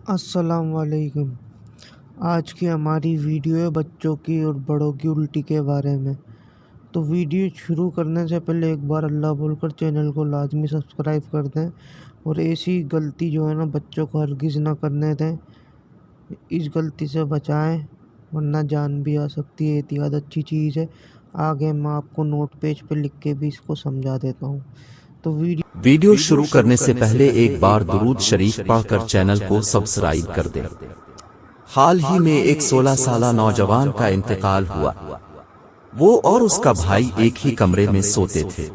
अस्सलाम वालेकुम। आज की हमारी वीडियो है बच्चों की और बड़ों की उल्टी के बारे में। तो वीडियो शुरू करने से पहले एक बार अल्लाह बोलकर चैनल को लाजमी सब्सक्राइब कर दें और ऐसी गलती जो है ना बच्चों को हरगिज़ ना करने दें। इस गलती से बचाएं वरना जान भी आ सकती है। एहतियात अच्छी चीज़ है। आगे मैं आपको नोट पेज पे लिख के भी इसको समझा देता हूँ। तो वीडियो शुरू करने से पहले एक बार दुरूद शरीफ पढ़कर चैनल को सब्सक्राइब कर दें। हाल ही में एक 16 साला नौजवान का इंतकाल हुआ। वो और उसका भाई एक ही कमरे में सोते थे।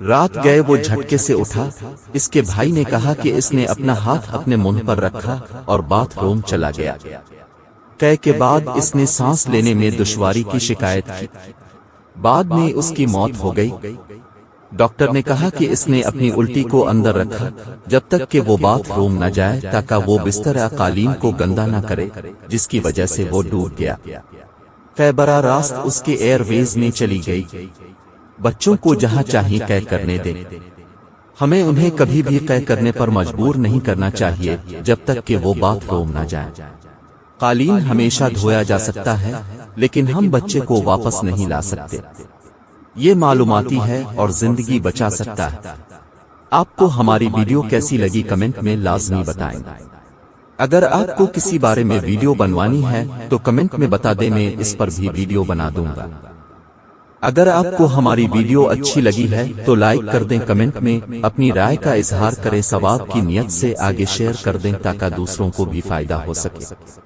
रात गए वो झटके से उठा। इसके भाई ने कहा कि इसने अपना हाथ अपने मुंह पर रखा और बाथरूम चला गया। कई के बाद इसने सांस लेने में दुश्वारी की शिकायत की। बाद में उसकी मौत हो गई। डॉक्टर ने कहा कि इसने अपनी उल्टी को अंदर रखा जब तक कि वो बाथरूम न जाए ताकि वो बिस्तर या कालीन को गंदा न करे, जिसकी वजह से वो डूब गया। फैबरा रास्त उसके एयरवेज में चली गई। बच्चों को जहां चाहिए कैद करने दें। हमें उन्हें कभी भी कैद करने पर मजबूर नहीं करना चाहिए जब तक कि वो बाथरूम न जाए। कालीन हमेशा धोया जा सकता है, लेकिन हम बच्चे को वापस नहीं ला सकते। ये मालूमाती है और जिंदगी बचा सकता है। आपको हमारी वीडियो कैसी लगी कमेंट में लाजमी बताएं। अगर आपको किसी बारे में वीडियो बनवानी है तो कमेंट में बता दें, मैं इस पर भी वीडियो बना दूंगा। अगर आपको हमारी वीडियो अच्छी लगी है तो लाइक कर दें, कमेंट में अपनी राय का इजहार करें, सवाब की नियत से आगे शेयर कर दें ताकि दूसरों को भी फायदा हो सके।